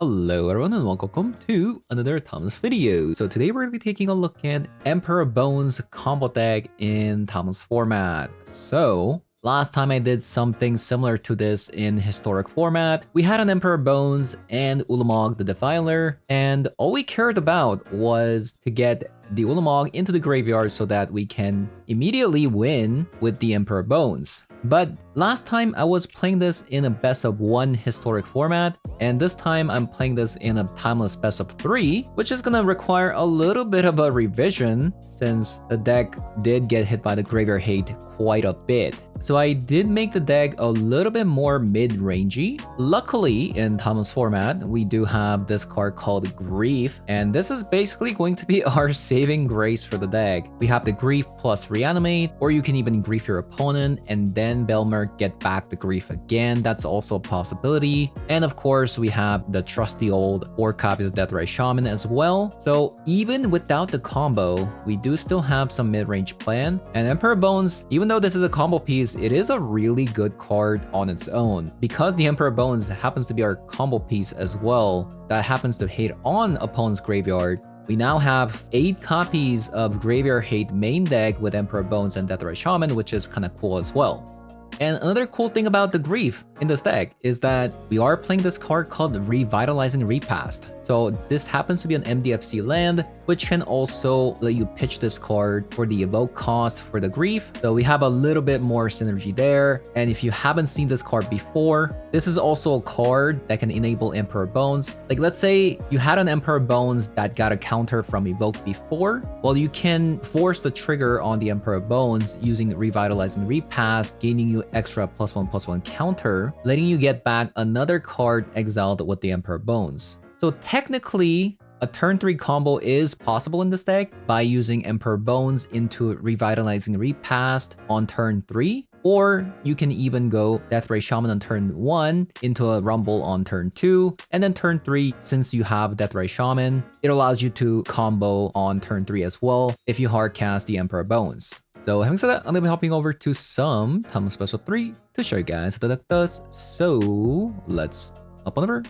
Hello everyone and welcome to another Thomas video. So today we're going to be taking a look at Emperor Bones combo deck in Thomas format. So last time I did something similar to this in historic format. We had an Emperor Bones and Ulapog the Defiler, and all we cared about was to get the Ulapog into the graveyard so that we can immediately win with the Emperor Bones. But last time I was playing this in a best of 1 historic format, and this time I'm playing this in a timeless best of 3, which is gonna require a little bit of a revision since the deck did get hit by the graveyard hate quite a bit. So I did make the deck a little bit more mid-rangey. Luckily, in Thomas format, we do have this card called Grief, and this is basically going to be our saving grace for the deck. We have the Grief plus Reanimate, or you can even Grief your opponent and then Belmer get back the Grief again. That's also a possibility. And of course, we have the trusty old 4 copies of Deathrite Shaman as well. So even without the combo, we do still have some mid-range plan. And Emperor Bones, even though this is a combo piece, it is a really good card on its own. Because the Emperor Bones happens to be our combo piece as well, that happens to hate on opponent's graveyard, we now have 8 copies of Graveyard Hate main deck with Emperor Bones and Deathrite Shaman, which is kind of cool as well. And another cool thing about the Grief in this deck is that we are playing this card called Revitalizing Repast. So this happens to be an MDFC land, which can also let you pitch this card for the evoke cost for the Grief. So we have a little bit more synergy there. And if you haven't seen this card before, this is also a card that can enable Emperor Bones. Like let's say you had an Emperor Bones that got a counter from evoke before. Well, you can force the trigger on the Emperor Bones using Revitalizing Repast, gaining you extra +1/+1 counter, letting you get back another card exiled with the Emperor Bones. So technically, a turn 3 combo is possible in this deck by using Emperor Bones into Revitalizing Repast on turn 3, or you can even go Deathrite Shaman on turn 1 into a Rumble on turn 2, and then turn 3, since you have Deathrite Shaman, it allows you to combo on turn 3 as well if you hardcast the Emperor Bones. So having said that, I'm going to be hopping over to some Thomas Special 3 to show you guys how the deck does. So let's hop on over.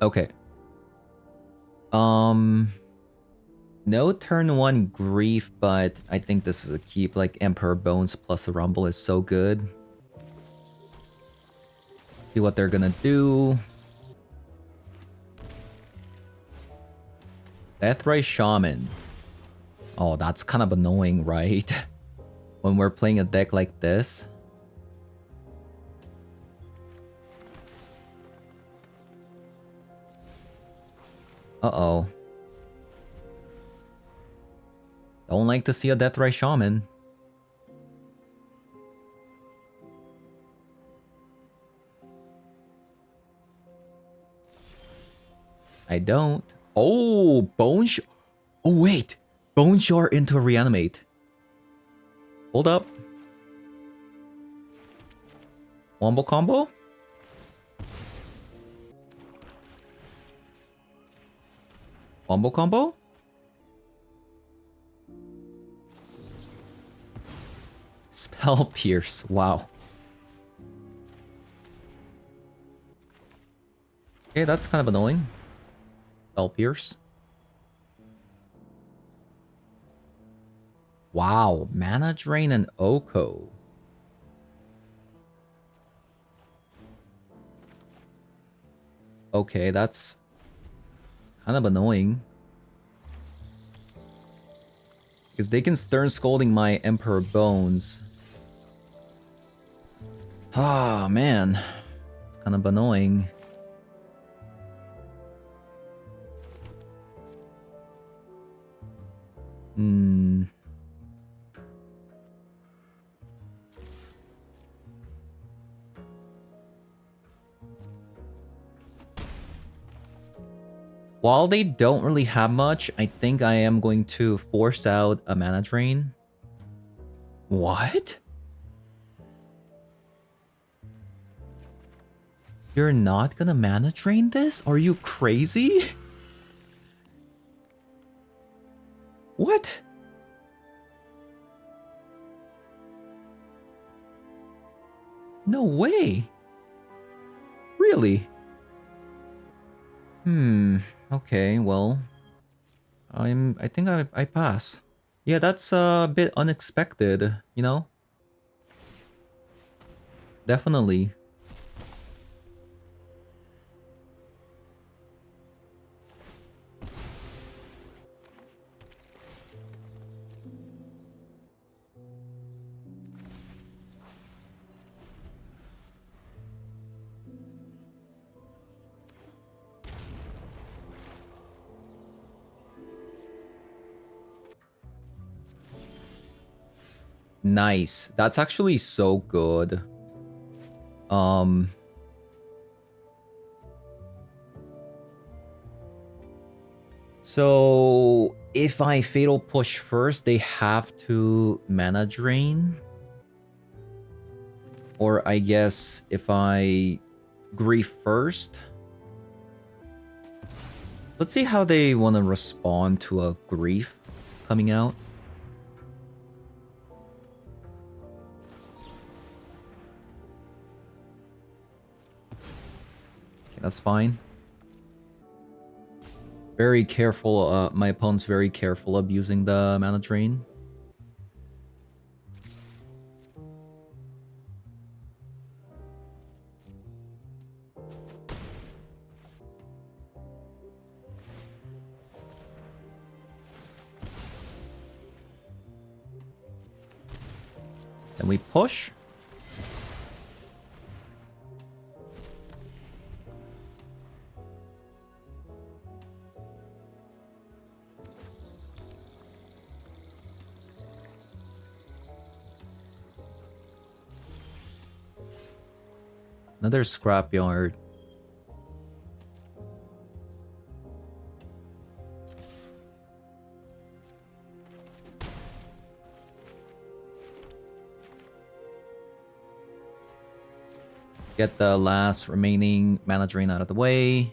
Okay. No turn 1 Grief, but I think this is a keep. Like Emperor Bones plus a Rumble is so good. See what they're gonna do. Deathrite Shaman. Oh, that's kind of annoying, right? When we're playing a deck like this. Uh-oh. Don't like to see a Deathrite Shaman. I don't. Oh, Bone Shard. Oh, wait. Bone Shard into a Reanimate. Hold up. Wombo combo? Wombo combo? Spell Pierce. Wow. Okay, that's kind of annoying. Spell Pierce. Wow, Mana Drain and Oko. Okay, that's kind of annoying. Because they can Stern Scolding my Emperor Bones. Ah, man. It's kind of annoying. While they don't really have much, I think I am going to force out a Mana Drain. What? You're not gonna Mana Drain this? Are you crazy? What? No way. Really? Okay, well, I think I pass. Yeah, that's a bit unexpected, you know? Definitely. Nice. That's actually so good. Um so if I fatal push first, they have to mana drain. Or I guess if I grief first. Let's see how they want to respond to a grief coming out. Okay, that's fine. Very careful, my opponent's very careful of using the mana drain. Then we push. Another scrapyard. Get the last remaining mana drain out of the way.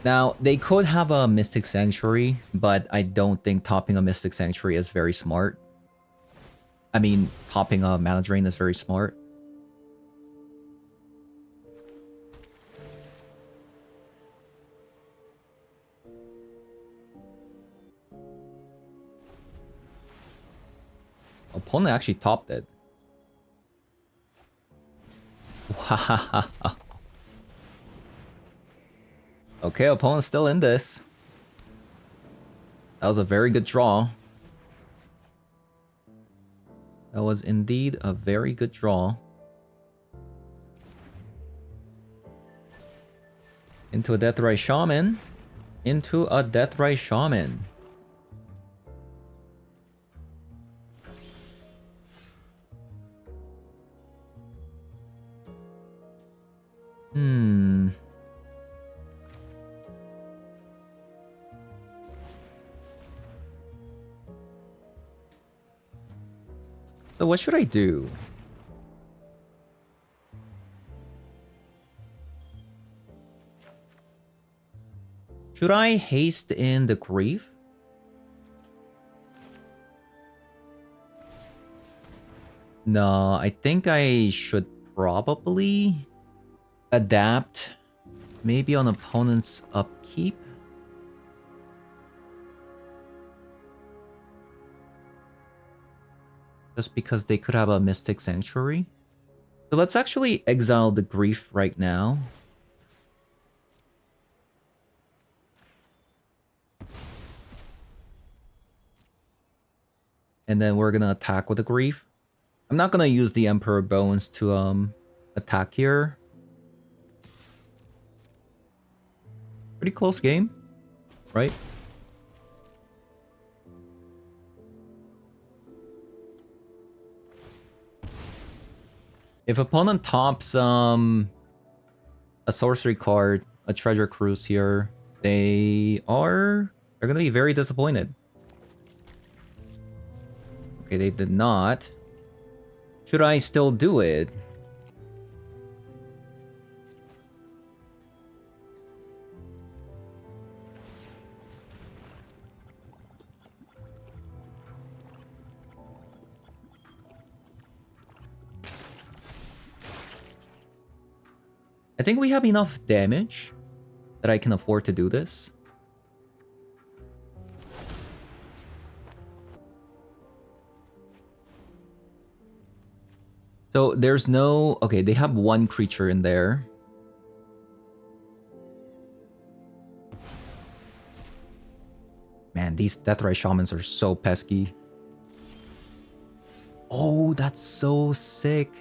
Now, they could have a Mystic Sanctuary, but I don't think topping a Mystic Sanctuary is very smart. I mean, topping a mana drain is very smart. Opponent actually topped it. Wow. Okay, opponent's still in this. That was a very good draw. That was indeed a very good draw. Into a Deathrise Shaman. Into a Deathrise Shaman. So what should I do? Should I haste in the grief? No, I think I should probably adapt. Maybe on opponent's upkeep. Just because they could have a Mystic Sanctuary. So let's actually exile the grief right now. And then we're gonna attack with the grief. I'm not gonna use the Emperor Bones to attack here. Pretty close game, right? If opponent tops a sorcery card, a treasure cruise here, they're gonna be very disappointed. Okay, they did not. Should I still do it? I think we have enough damage. that I can afford to do this. So there's no... Okay, they have one creature in there. Man, these Deathrise Shamans are so pesky. Oh, that's so sick.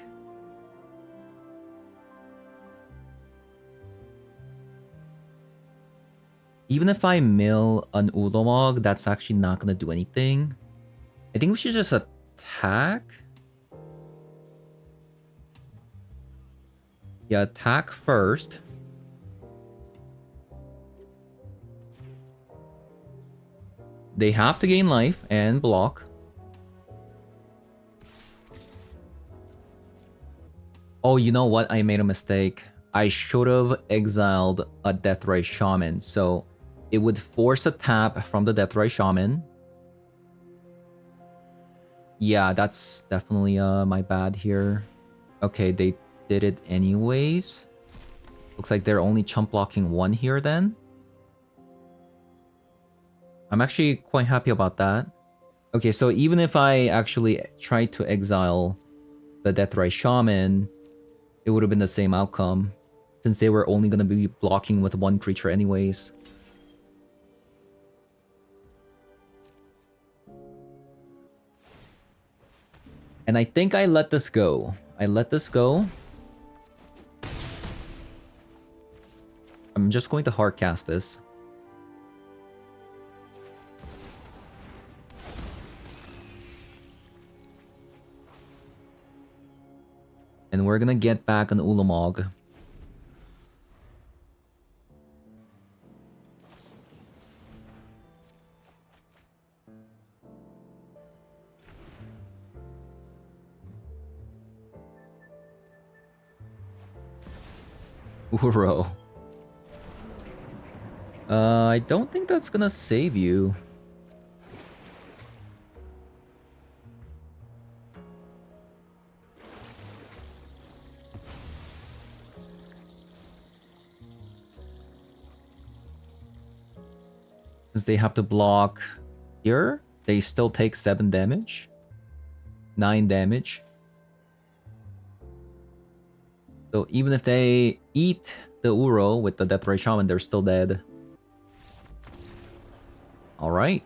Even if I mill an Ulapog, that's actually not going to do anything. I think we should just attack. Yeah, attack first. They have to gain life and block. Oh, you know what? I made a mistake. I should have exiled a Deathrise Shaman. So it would force a tap from the Deathrise Shaman. Yeah, that's definitely my bad here. Okay, they did it anyways. Looks like they're only chump blocking one here then. I'm actually quite happy about that. Okay, so even if I actually tried to exile the Deathrise Shaman, it would have been the same outcome, since they were only going to be blocking with one creature anyways. And I think I let this go. I let this go. I'm just going to hardcast this. And we're gonna get back an Ulapog. Uro. I don't think that's gonna save you. Since they have to block here, they still take 7 damage. 9 damage. So even if they eat the Uro with the Deathrise Shaman, they're still dead. Alright.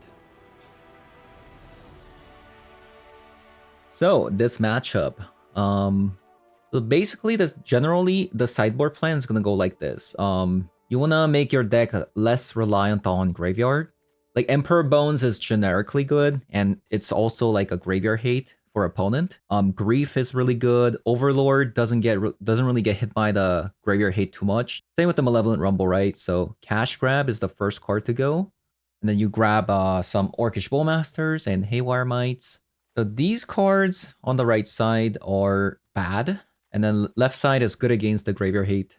So this matchup. So basically this generally the sideboard plan is gonna go like this. You wanna make your deck less reliant on graveyard. Like Emperor Bones is generically good, and it's also like a graveyard hate for opponent. Grief is really good. Overlord doesn't really get hit by the graveyard hate too much. Same with the Malevolent Rumble, right? So Cash Grab is the first card to go, and then you grab some Orcish Bowmasters and Haywire Mites. So these cards on the right side are bad, and then left side is good against the graveyard hate.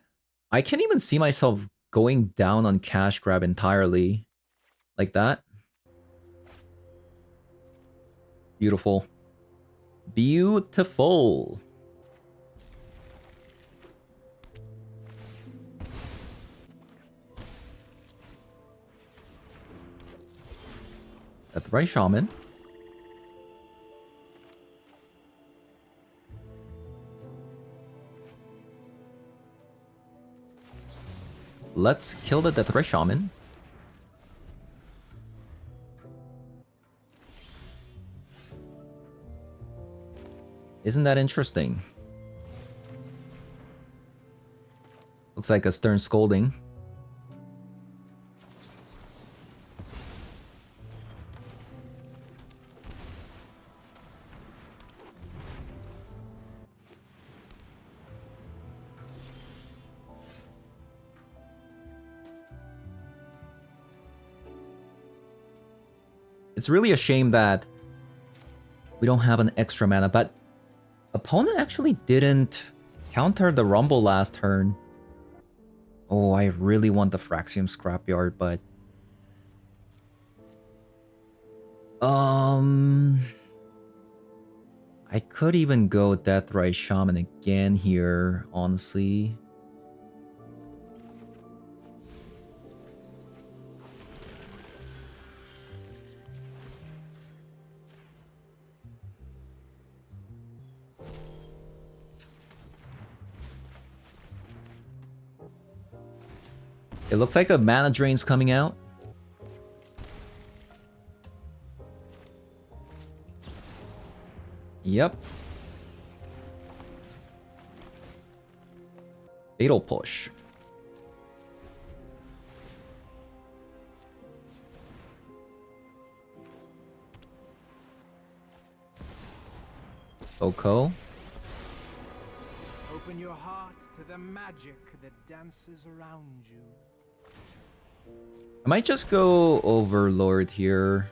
I can't even see myself going down on Cash Grab entirely. Like that. Beautiful. Beautiful. Deathrise Shaman. Let's kill the Deathrise Shaman. Isn't that interesting? Looks like a Stern Scolding. It's really a shame that we don't have an extra mana, but opponent actually didn't counter the Rumble last turn. Oh, I really want the Phyrexian Scrapyard, but... I could even go Deathrise Shaman again here, honestly. It looks like a mana drain's coming out. Yep. Fatal push. Oko. Open your heart to the magic that dances around you. I might just go Overlord here.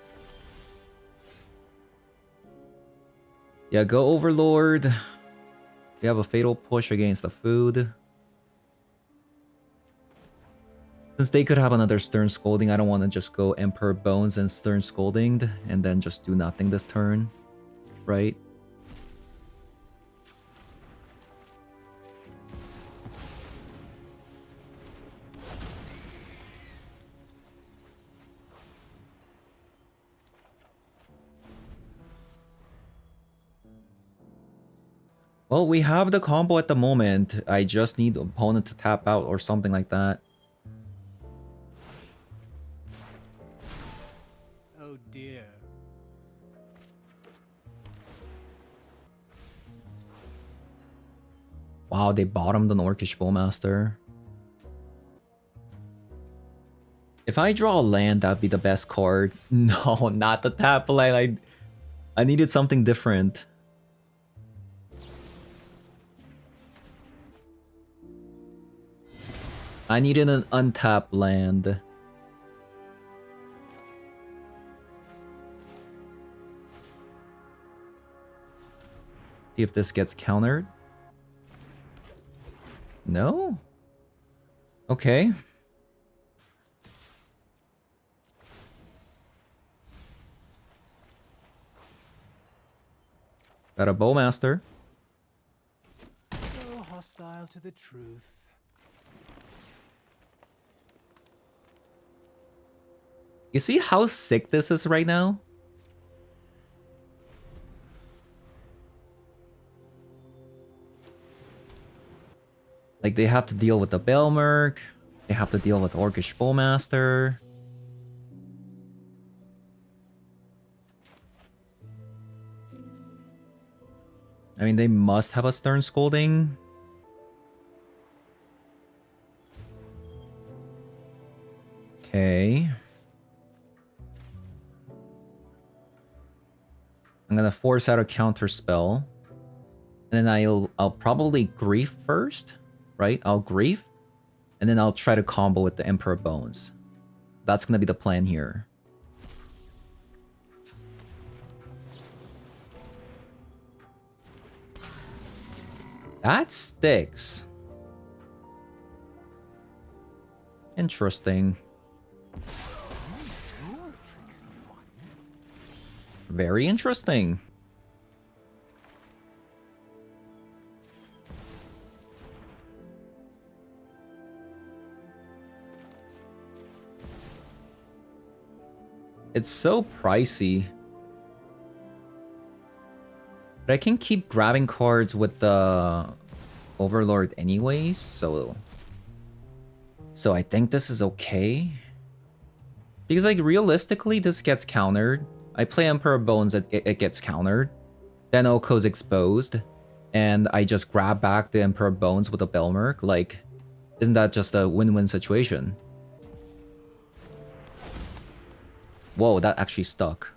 Yeah, go Overlord. We have a fatal push against the food. Since they could have another Stern Scolding, I don't want to just go Emperor Bones and Stern Scolding and then just do nothing this turn, right? Well, we have the combo at the moment. I just need the opponent to tap out or something like that. Oh dear. Wow, they bottomed an Orcish Bowmaster. If I draw a land, that'd be the best card. No, not the tap land. I needed something different. I needed an untapped land. See if this gets countered. No? Okay. Got a Bowmaster. So hostile to the truth. You see how sick this is right now? Like, they have to deal with the Belmerk. They have to deal with Orcish Bowmaster. I mean, they must have a Stern Scolding. Okay. I'm gonna force out a counter spell. And then I'll probably grief first, right? I'll grief. And then I'll try to combo with the Emperor Bones. That's gonna be the plan here. That sticks. Interesting. Very interesting. It's so pricey. But I can keep grabbing cards with the Overlord anyways, so I think this is okay. Because like realistically this gets countered. I play Emperor Bones, it gets countered. Then Oko's exposed. And I just grab back the Emperor Bones with a Belmerk. Like, isn't that just a win-win situation? Whoa, that actually stuck.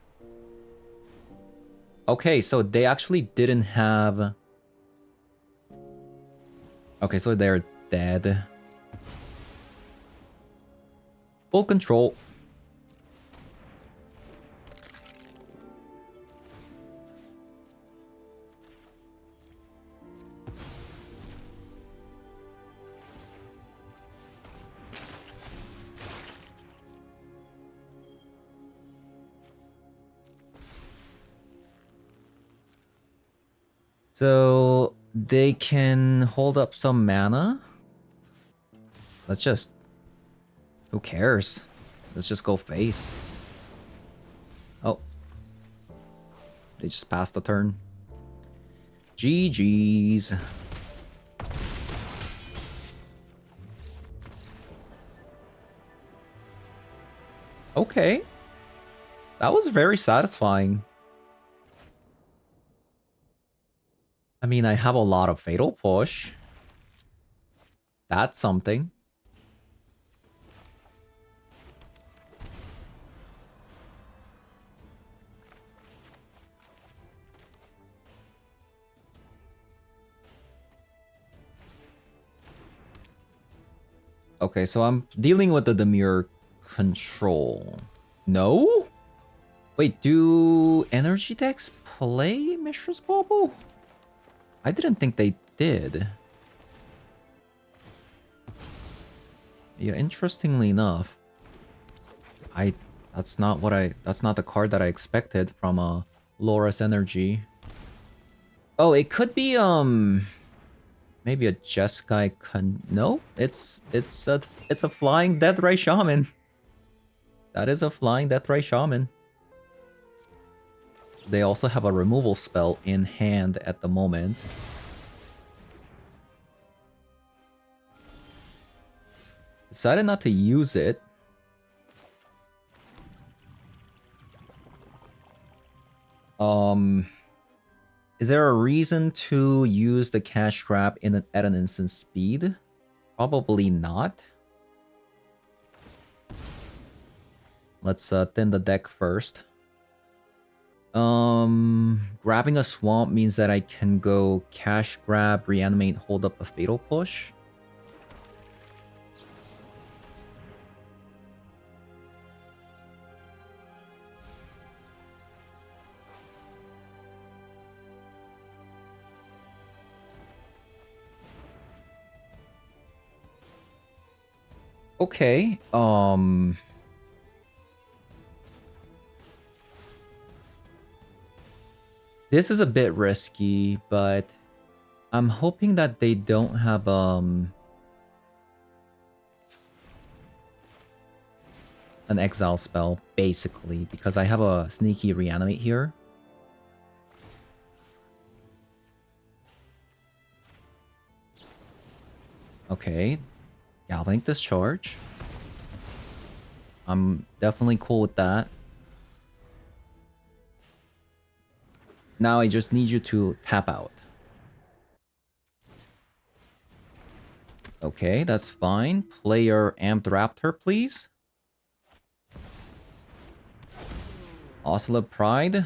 Okay, so they actually didn't have... Okay, so they're dead. Full control. So they can hold up some mana. Let's just... Who cares? Let's just go face. Oh. They just passed the turn. GG's. Okay. That was very satisfying. I mean, I have a lot of Fatal Push. That's something. Okay, so I'm dealing with the Demure control. No? Wait, do energy decks play Mishra's Bauble? I didn't think they did. Yeah, interestingly enough, that's not the card that I expected from Laura's Energy. Oh, it could be maybe a Jeskai no, it's a flying Deathray Shaman. That is a flying Deathray Shaman. They also have a removal spell in hand at the moment. Decided not to use it. Is there a reason to use the cash grab at an instant speed? Probably not. Let's thin the deck first. Grabbing a swamp means that I can go cash grab, reanimate, hold up a fatal push. Okay, this is a bit risky, but I'm hoping that they don't have an exile spell, basically, because I have a sneaky reanimate here. Okay, Galvanic Discharge. I'm definitely cool with that. Now I just need you to tap out. Okay, that's fine. Play your Amped Raptor, please. Oscillate Pride.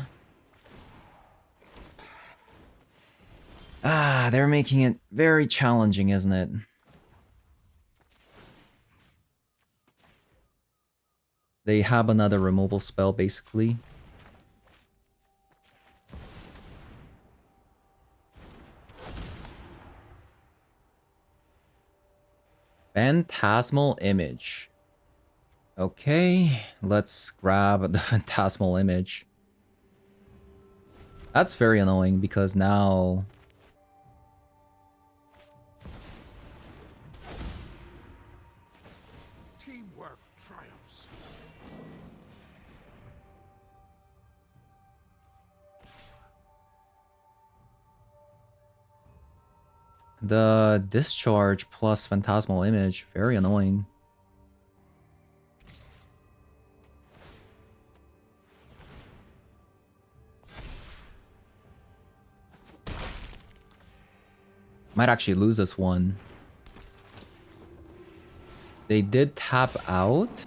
Ah, they're making it very challenging, isn't it? They have another removal spell, basically. Phantasmal Image. Okay, let's grab the Phantasmal Image. That's very annoying because now... Teamwork triumphs. The Discharge plus Phantasmal Image, very annoying. Might actually lose this one. They did tap out.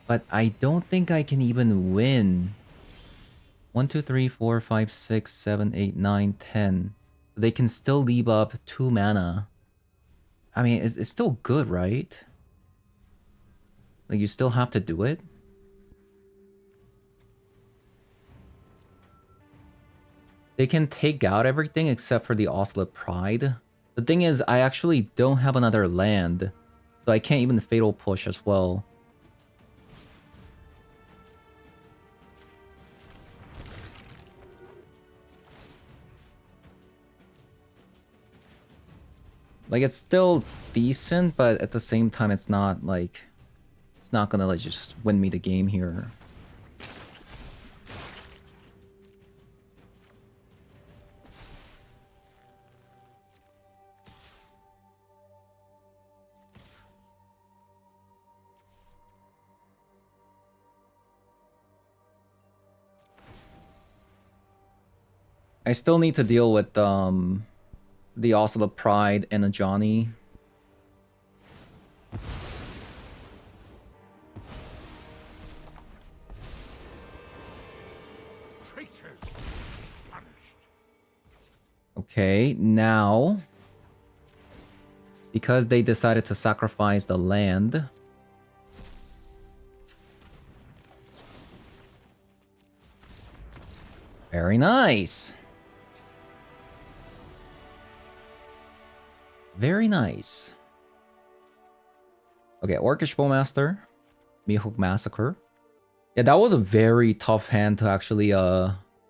But I don't think I can even win. 1, 2, 3, 4, 5, 6, 7, 8, 9, 10. They can still leave up 2 mana. I mean, it's still good, right? Like, you still have to do it. They can take out everything except for the Oscillate Pride. The thing is, I actually don't have another land. So I can't even Fatal Push as well. Like, it's still decent, but at the same time, it's not like... It's not gonna like just win me the game here. I still need to deal with the Oscilla Pride and a Johnny. Traitors punished. Okay, now because they decided to sacrifice the land. Very nice. Very nice. Okay, Orcish Bowmaster, Mihawk Massacre. Yeah, that was a very tough hand to actually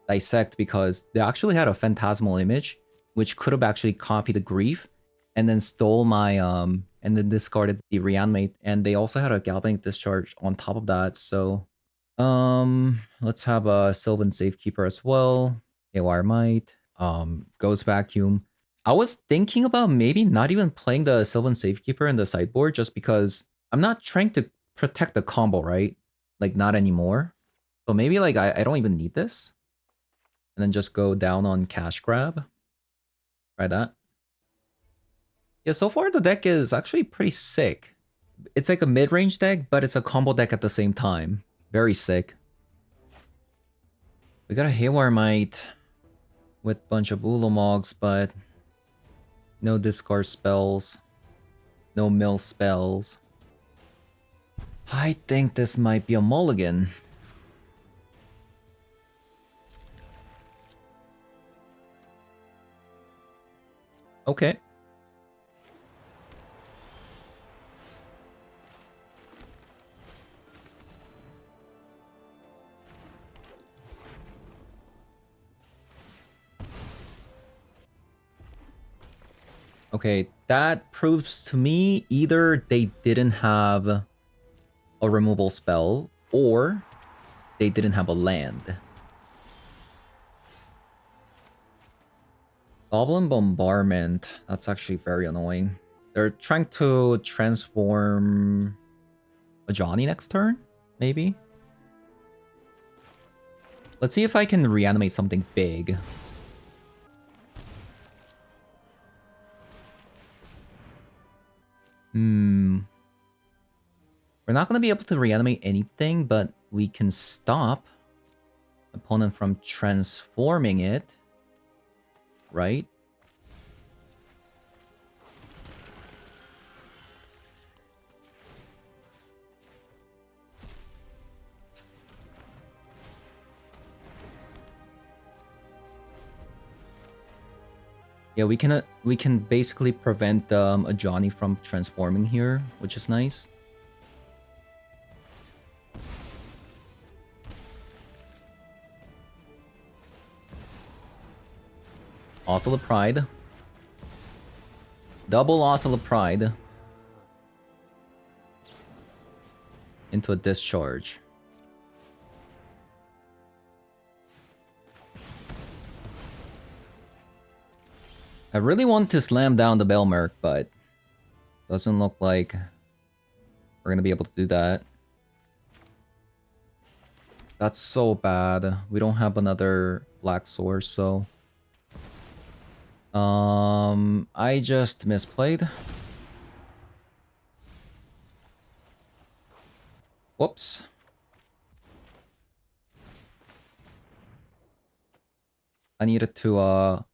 dissect because they actually had a Phantasmal Image, which could have actually copied the Grief and then stole my and then discarded the Reanimate, and they also had a Galvanic Discharge on top of that. So let's have a Sylvan Safekeeper as well. Haywire Might, Ghost Vacuum. I was thinking about maybe not even playing the Sylvan Safekeeper in the sideboard just because I'm not trying to protect the combo, right? Like, not anymore. So maybe, like, I don't even need this. And then just go down on Cash Grab. Try that. Yeah, so far the deck is actually pretty sick. It's like a mid-range deck, but it's a combo deck at the same time. Very sick. We got a Haywire Might with a bunch of Ulamogs, but no discard spells. No mill spells. I think this might be a mulligan. Okay. Okay, that proves to me either they didn't have a removal spell or they didn't have a land. Goblin Bombardment, that's actually very annoying. They're trying to transform a Johnny next turn, maybe? Let's see if I can reanimate something big. We're not going to be able to reanimate anything, but we can stop opponent from transforming it, right? Yeah, we can basically prevent a Johnny from transforming here, which is nice. Oscilla Pride. Double Oscilla Pride. Into a discharge. I really want to slam down the Belmerk, but doesn't look like we're gonna be able to do that. That's so bad. We don't have another black source, so I just misplayed. Whoops. I needed to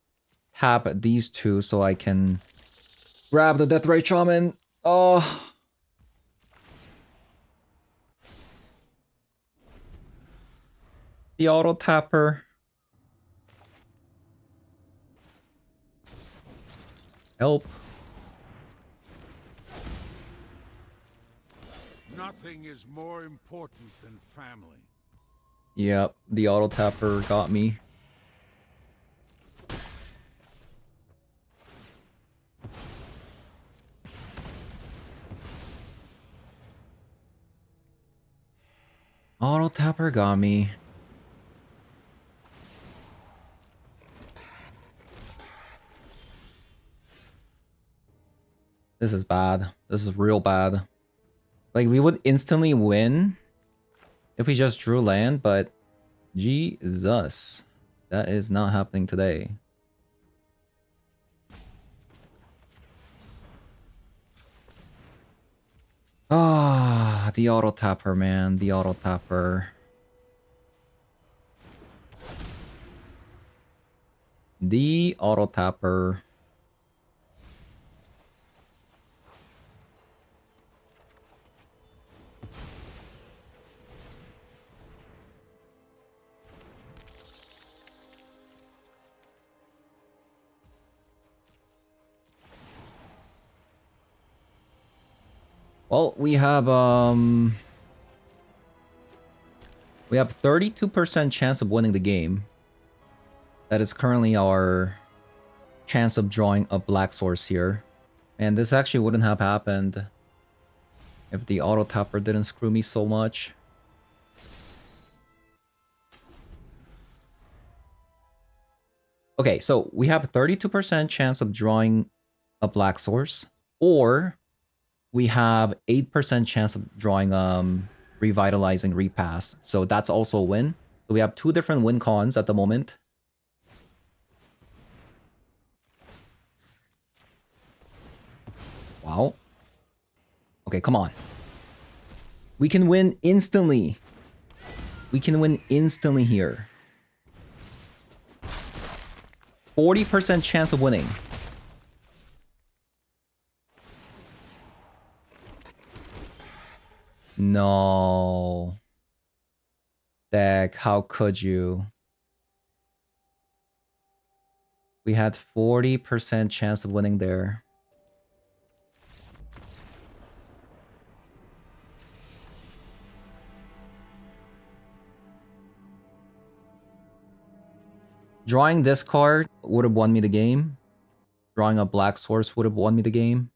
tap these two so I can grab the Deathrite Shaman. Oh. The auto tapper. Help. Nothing is more important than family. Yep, the auto tapper got me. Auto tapper got me. This is bad. This is real bad. Like, we would instantly win if we just drew land, but Jesus. That is not happening today. Ah, the auto tapper, man. The auto tapper. The auto tapper. Well, we have 32% chance of winning the game. That is currently our chance of drawing a black source here. And this actually wouldn't have happened if the auto tapper didn't screw me so much. Okay, so we have a 32% chance of drawing a black source, or we have 8% chance of drawing revitalizing repass. So that's also a win. So we have two different win cons at the moment. Wow. Okay, come on. We can win instantly. We can win instantly here. 40% chance of winning. No. Deck, how could you? We had 40% chance of winning there. Drawing this card would have won me the game. Drawing a black source would have won me the game.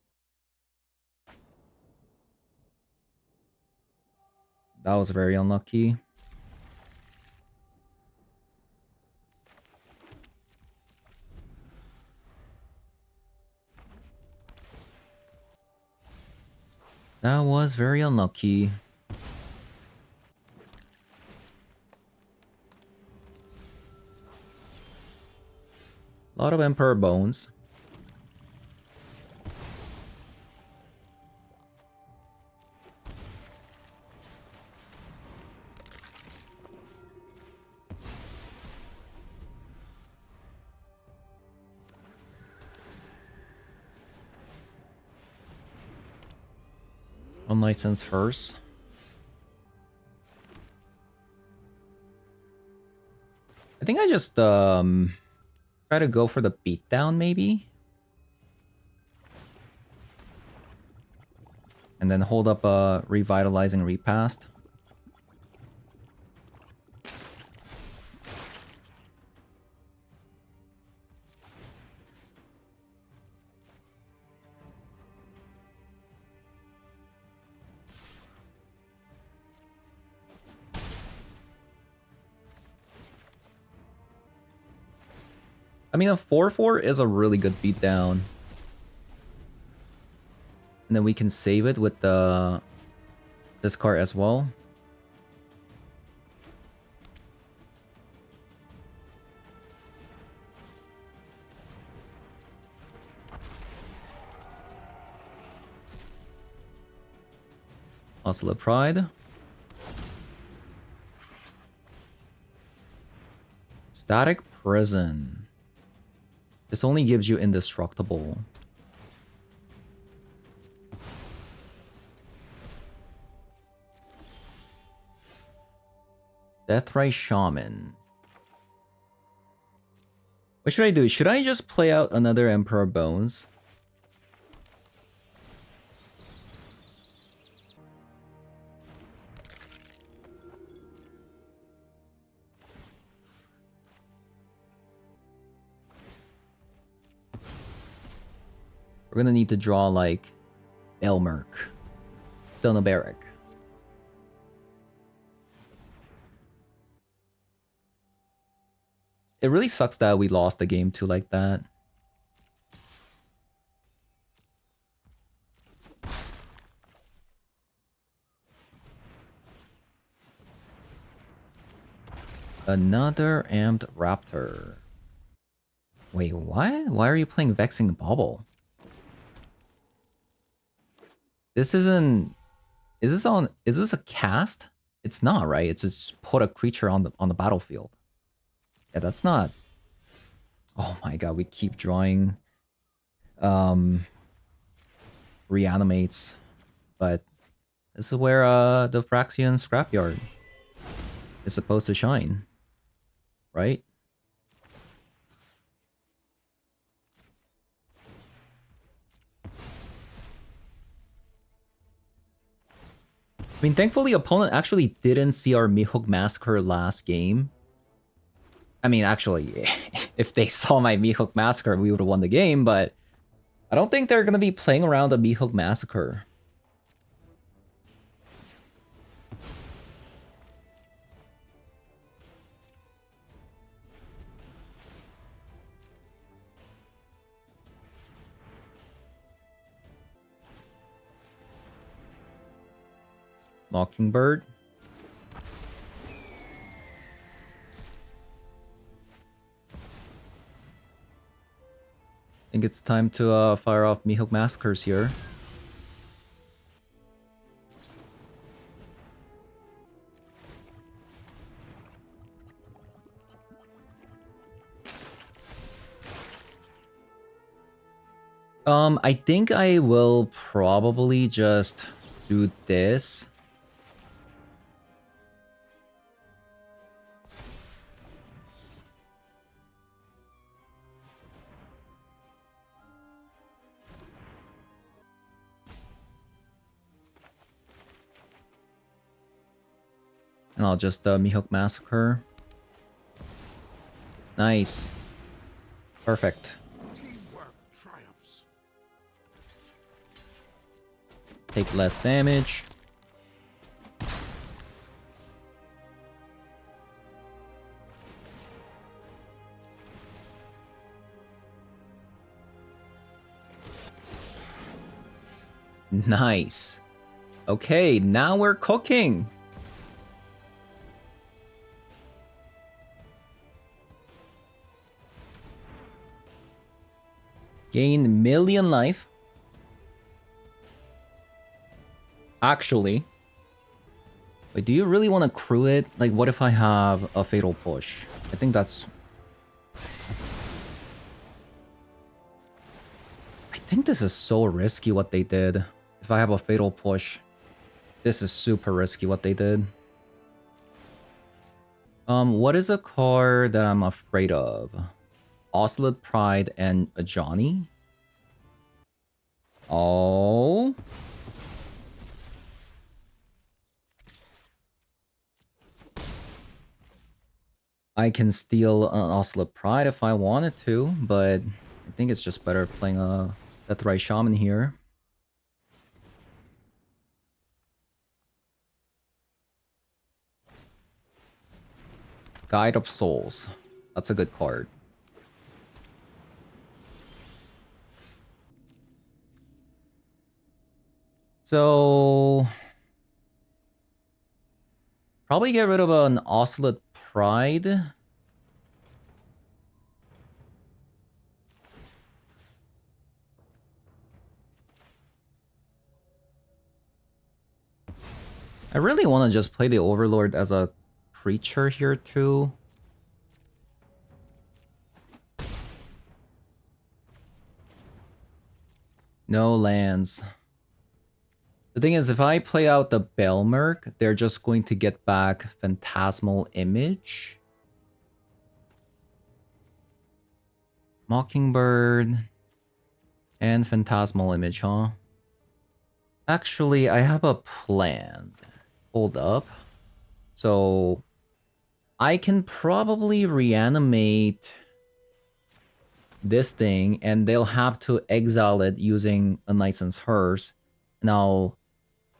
That was very unlucky. That was very unlucky. A lot of Emperor Bones. Unlicensed first. I think I just try to go for the beatdown maybe. And then hold up a revitalizing repast. I mean, a 4/4 is a really good beatdown. And then we can save it with this card as well. Oslo Pride. Static Prison. This only gives you indestructible. Deathray Shaman. What should I do? Should I just play out another Emperor Bones? We're gonna need to draw like Elmerk. Still no Barrack. It really sucks that we lost the game too like that. Another amped raptor. Wait, what? Why are you playing Vexing Bubble? This isn't... Is this on... Is this a cast? It's not, right? It's just put a creature on the battlefield. Yeah, that's not... Oh my god, we keep drawing... Reanimates. But this is where the Phyrexian Scrapyard is supposed to shine. Right? I mean, thankfully, opponent actually didn't see our Mihawk Massacre last game. I mean, actually, if they saw my Mihawk Massacre, we would have won the game, but I don't think they're going to be playing around the Mihawk Massacre. Mockingbird. I think it's time to fire off Mihawk Massacres here. I think I will probably just do this. And I'll just Mihawk Massacre. Nice. Perfect. Teamwork triumphs. Take less damage. Nice. Okay, now we're cooking. Gain million life. Actually. Wait, do you really want to crew it? Like, what if I have a fatal push? I think that's... I think this is so risky what they did. If I have a fatal push, this is super risky what they did. What is a card that I'm afraid of? Oscillate Pride and a Johnny? Oh. I can steal an Oscillate Pride if I wanted to, but I think it's just better playing a Deathrise Shaman here. Guide of Souls. That's a good card. So... probably get rid of an Oscillate Pride. I really want to just play the Overlord as a creature here too. No lands. The thing is, if I play out the Belmerk, they're just going to get back Phantasmal Image. Mockingbird. And Phantasmal Image, huh? Actually, I have a plan. Hold up. So, I can probably reanimate this thing, and they'll have to exile it using a Knightson's Hearse. And I'll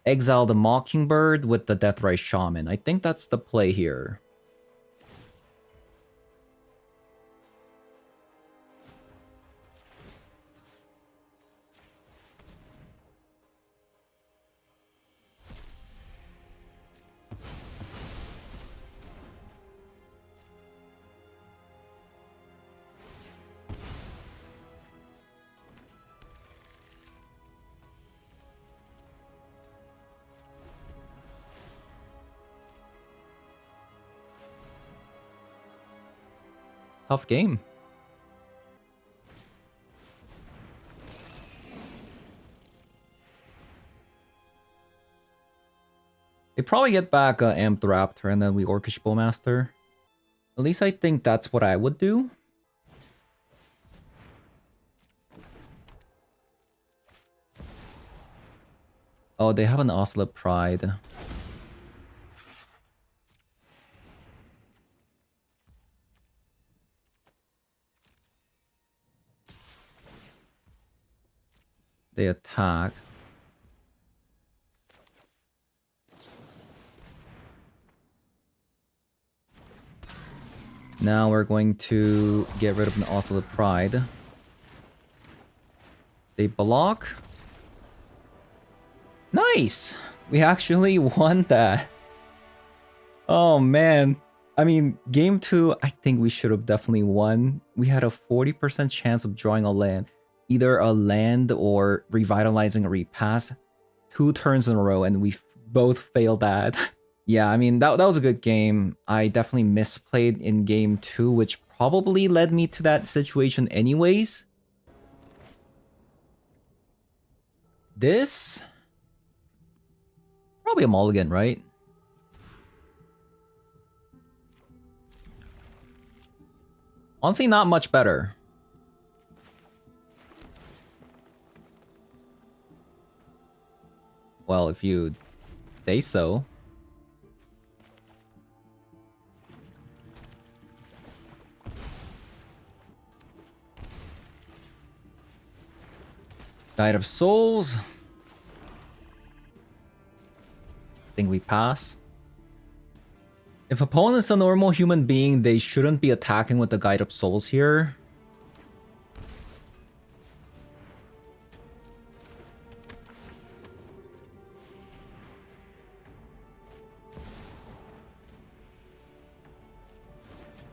exile the Mockingbird with the Deathrise Shaman. I think that's the play here. tough game. They probably get back Amped Raptor and then we Orcish Bowmaster. At least I think that's what I would do. Oh, they have an Ocelot Pride. They attack. Now we're going to get rid of an Ocelot Pride. They block. Nice! We actually won that. Oh man. I mean, game 2, I think we should have definitely won. We had a 40% chance of drawing a land. Either a land or revitalizing a repass. 2 turns in a row and we both failed that. Yeah, I mean, that was a good game. I definitely misplayed in game 2, which probably led me to that situation anyways. This... probably a mulligan, right? Honestly, not much better. Well, if you say so. Guide of Souls. I think we pass. If opponent's a normal human being, they shouldn't be attacking with the Guide of Souls here.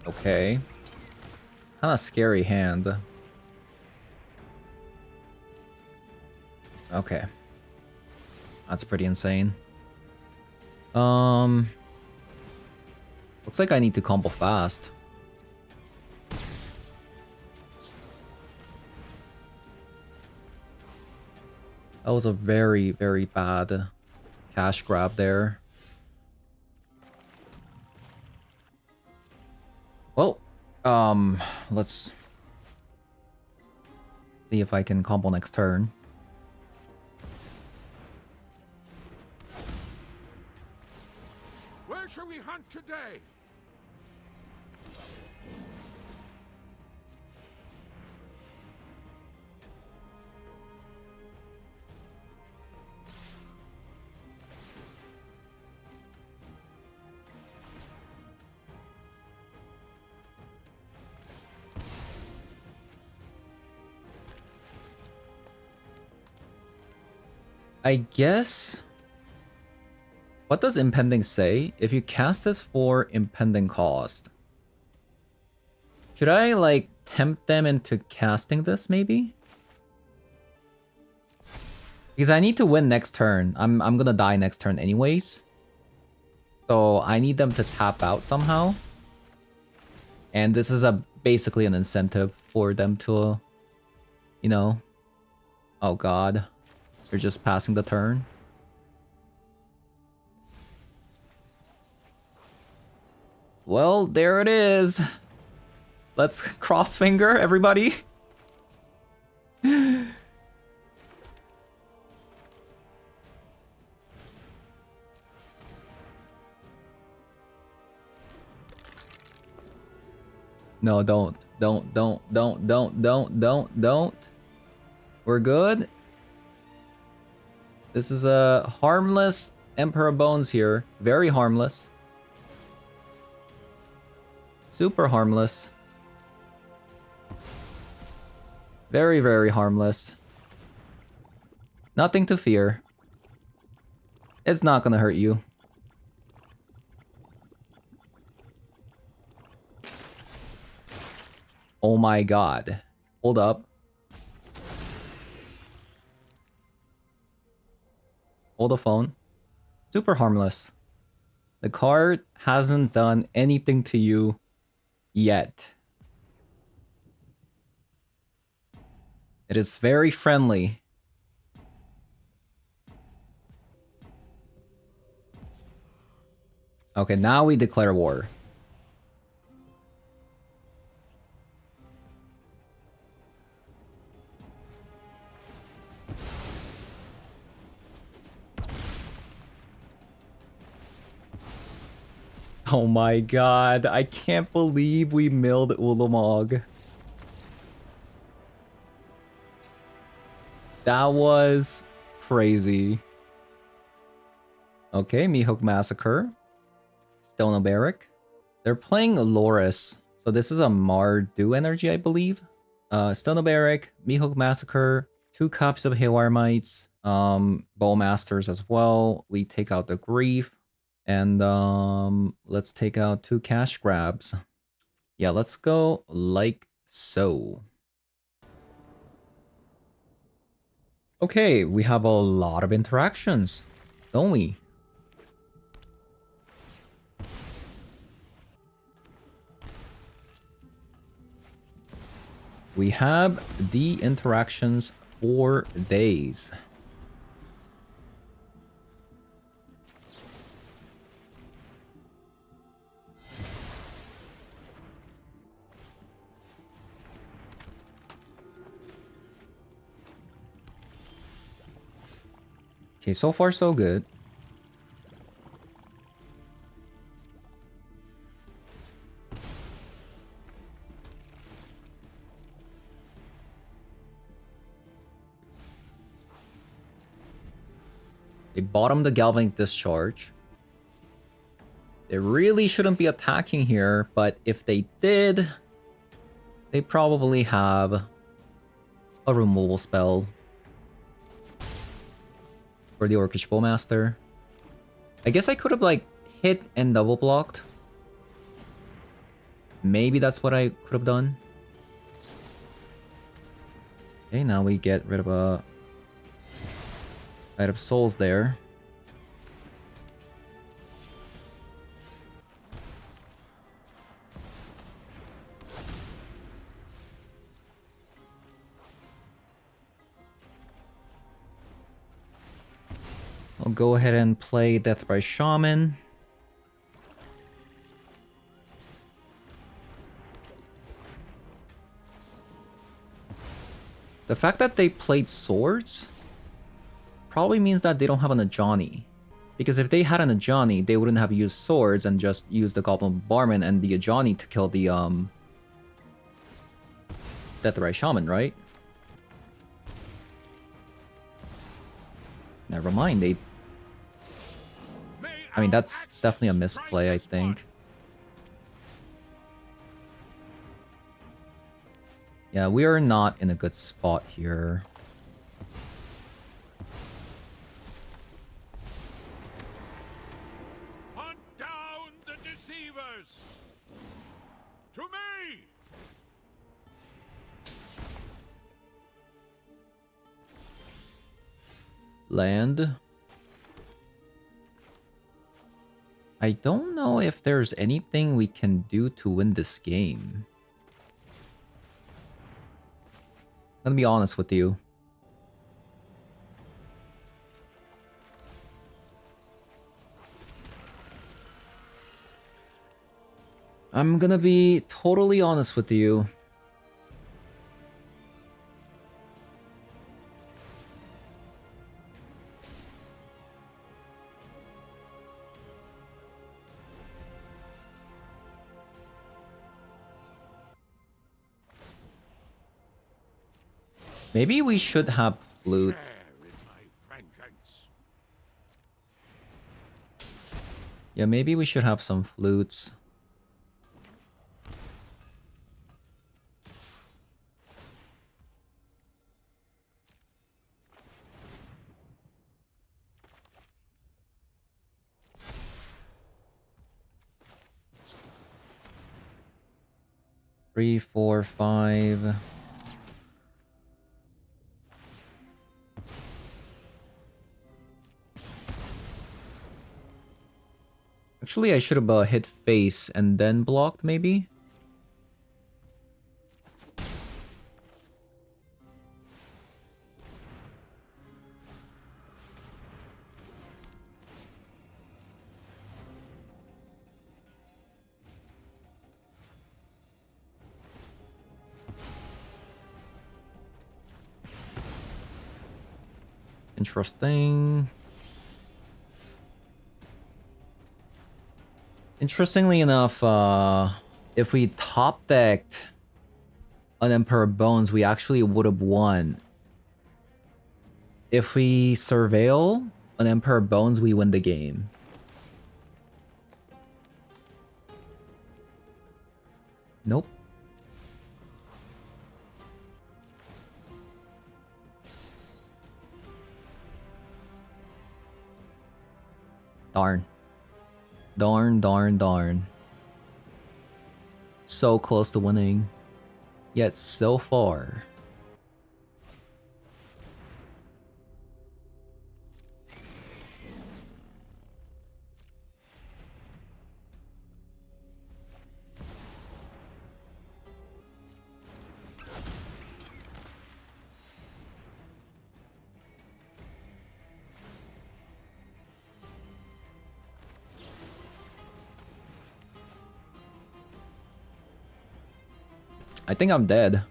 Okay. Kinda scary hand. Okay. That's pretty insane. Looks like I need to combo fast. That was a very, very bad cash grab there. Well, let's see if I can combo next turn. Where shall we hunt today? I guess... what does impending say? If you cast this for impending cost. Should I, like, tempt them into casting this, maybe? Because I need to win next turn. I'm gonna die next turn anyways. So I need them to tap out somehow. And this is basically an incentive for them to, you know... oh god. You're just passing the turn. Well, there it is. Let's cross finger, everybody. No, don't. Don't. We're good. This is a harmless Emperor Bones here. Very harmless. Super harmless. Very, very harmless. Nothing to fear. It's not gonna hurt you. Oh my god. Hold up. Hold the phone. Super harmless. The card hasn't done anything to you yet. It is very friendly. Okay, now we declare war. Oh my god, I can't believe we milled Ulapog. That was crazy. Okay, Mihawk Massacre. Stone Barrack. They're playing Loris. So this is a Mardu energy, I believe. Stone Barrack, Mihawk Massacre, 2 copies of Haywire Mites, Bowmasters as well. We take out the Grief. And let's take out 2 cash grabs. Yeah, let's go like so. Okay, we have a lot of interactions, don't we? We have the interactions for days. Okay, so far so good. They bottomed the Galvanic Discharge. They really shouldn't be attacking here, but if they did, they probably have a removal spell for the Orcish Bowmaster. I guess I could have like hit and double blocked. Maybe that's what I could have done. Okay, now we get rid of a Knight of Souls there. I'll go ahead and play Death by Shaman. The fact that they played swords probably means that they don't have an Ajani. Because if they had an Ajani, they wouldn't have used swords and just used the Goblin Bombardment and the Ajani to kill the Death by Shaman, right? Never mind, they... I mean, that's definitely a misplay, I think. Yeah, we are not in a good spot here. Hunt down the deceivers! To me! Land. I don't know if there's anything we can do to win this game. I'm gonna be honest with you. I'm gonna be totally honest with you. Maybe we should have flute. Share in my vengeance. Yeah, maybe we should have some flutes. Three, 4, 5. Actually, I should have hit face and then blocked, maybe? Interesting. Interestingly enough, if we top decked an Emperor Bones, we actually would have won. If we surveil an Emperor Bones, we win the game. Nope. Darn. Darn, darn, darn. So close to winning, yet so far. I think I'm dead.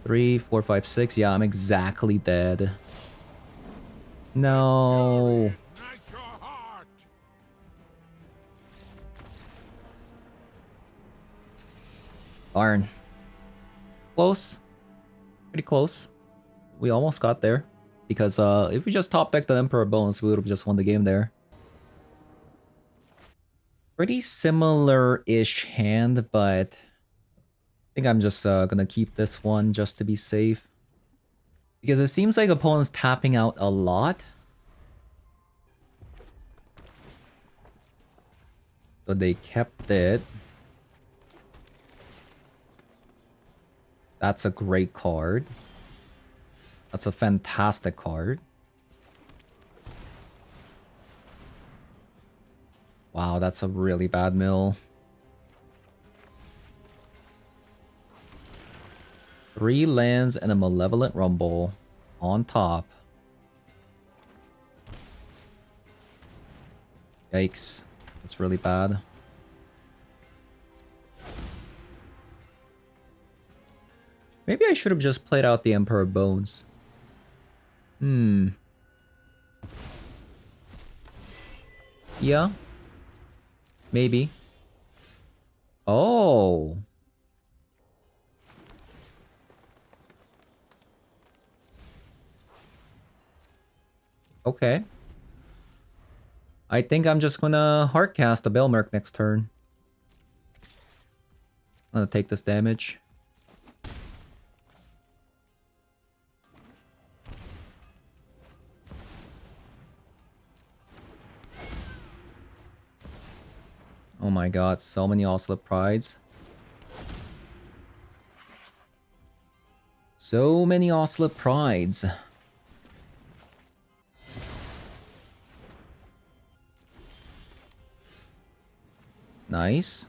Three, four, five, six. Yeah, I'm exactly dead. No. Ignite your heart. Darn. Close. Pretty close. We almost got there. Because if we just top decked the Emperor Bones, we would have just won the game there. Pretty similar-ish hand, but I think I'm just gonna keep this one just to be safe. Because it seems like opponents tapping out a lot. So they kept it. That's a great card. That's a fantastic card. Wow, that's a really bad mill. 3 lands and a Malevolent Rumble on top. Yikes. That's really bad. Maybe I should have just played out the Emperor Bones. Yeah. Maybe. Oh. Okay. I think I'm just gonna Heartcast a Belmerk next turn. I'm gonna take this damage. Oh my god, so many Ocelot Prides. So many Ocelot Prides. Nice.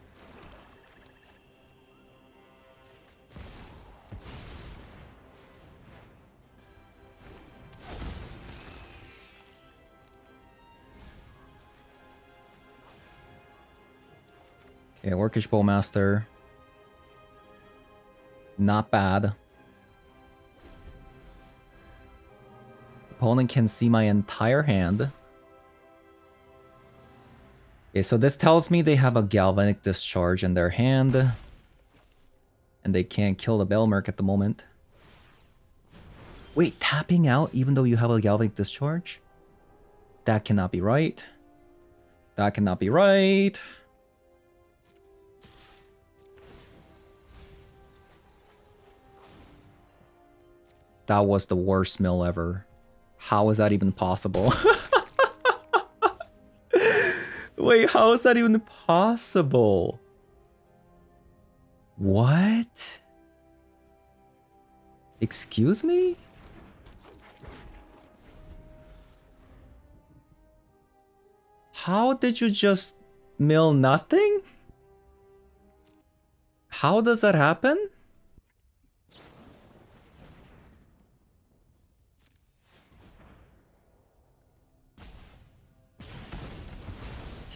Okay, Orcish Bowmaster. Not bad. Opponent can see my entire hand. Okay, so this tells me they have a Galvanic Discharge in their hand. And they can't kill the Belmerk at the moment. Wait, tapping out even though you have a Galvanic Discharge? That cannot be right. That cannot be right. That was the worst mill ever. How is that even possible? Wait, how is that even possible? What? Excuse me? How did you just mill nothing? How does that happen?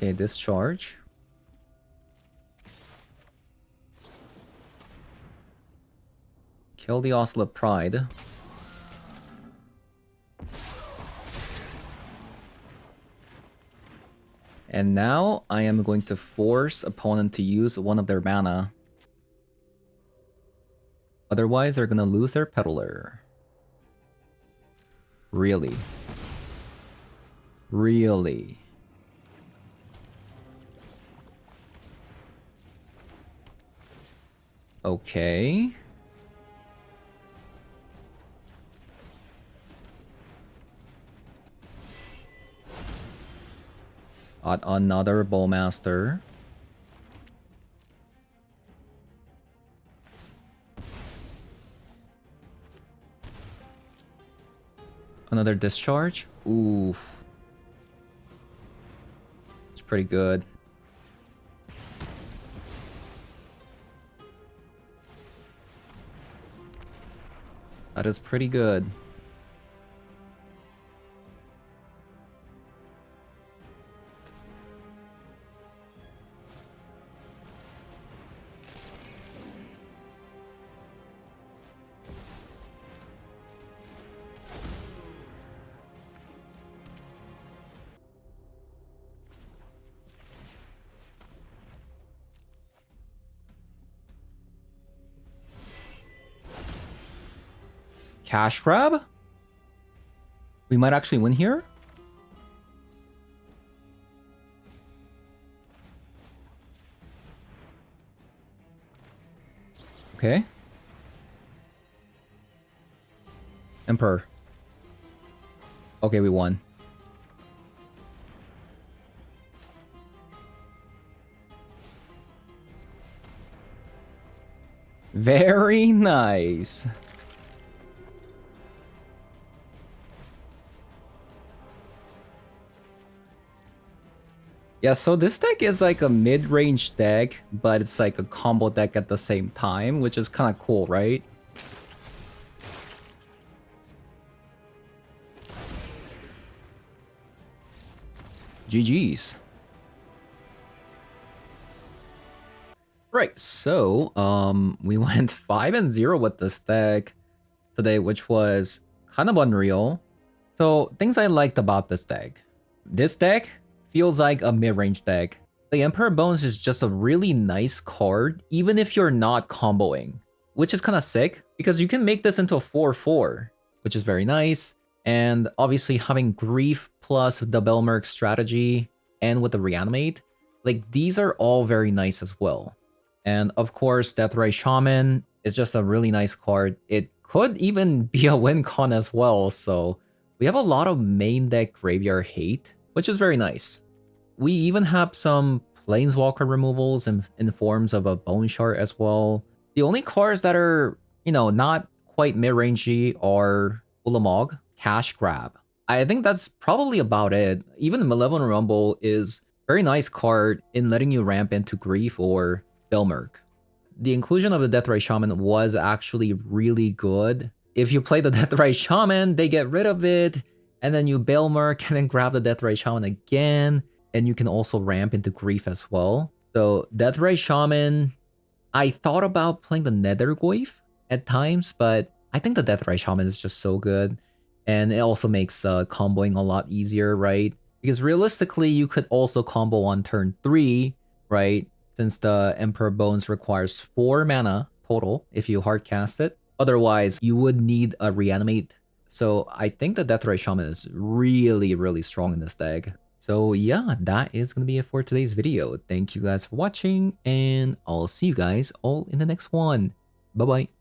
Okay, discharge. Kill the Ocelot Pride. And now I am going to force opponent to use one of their mana. Otherwise, they're gonna lose their Peddler. Really? Really? Okay. Got another Bowmaster. Another Discharge? Ooh. It's pretty good. That is pretty good. Cash grab? We might actually win here? Okay. Emperor. Okay, we won. Very nice. Yeah, so this deck is like a mid-range deck, but it's like a combo deck at the same time, which is kind of cool, right? GG's. Right, so we went 5-0 with this deck today, which was kind of unreal. So things I liked about this deck. This deck feels like a mid-range deck. The Emperor Bones is just a really nice card, even if you're not comboing, which is kind of sick because you can make this into a 4-4, which is very nice. And obviously having Grief plus the Belmerk strategy and with the Reanimate, like these are all very nice as well. And of course, Deathray Shaman is just a really nice card. It could even be a win con as well, so we have a lot of main deck graveyard hate, which is very nice. We even have some Planeswalker removals in forms of a Bone Shard as well. The only cards that are, you know, not quite mid-rangey are Ulapog, Cash Grab. I think that's probably about it. Even Malevolent Rumble is a very nice card in letting you ramp into Grief or Belmerk. The inclusion of the Deathray Shaman was actually really good. If you play the Deathray Shaman, they get rid of it, and then you Belmerk and then grab the Deathray Shaman again, and you can also ramp into Grief as well. So Deathray Shaman, I thought about playing the Nethergoyf at times, but I think the Deathray Shaman is just so good, and it also makes comboing a lot easier, right? Because realistically, you could also combo on turn 3, right? Since the Emperor Bones requires 4 mana total if you hardcast it. Otherwise, you would need a Reanimate. So I think the Deathray Shaman is really, really strong in this deck. So yeah, that is going to be it for today's video. Thank you guys for watching, and I'll see you guys all in the next one. Bye-bye.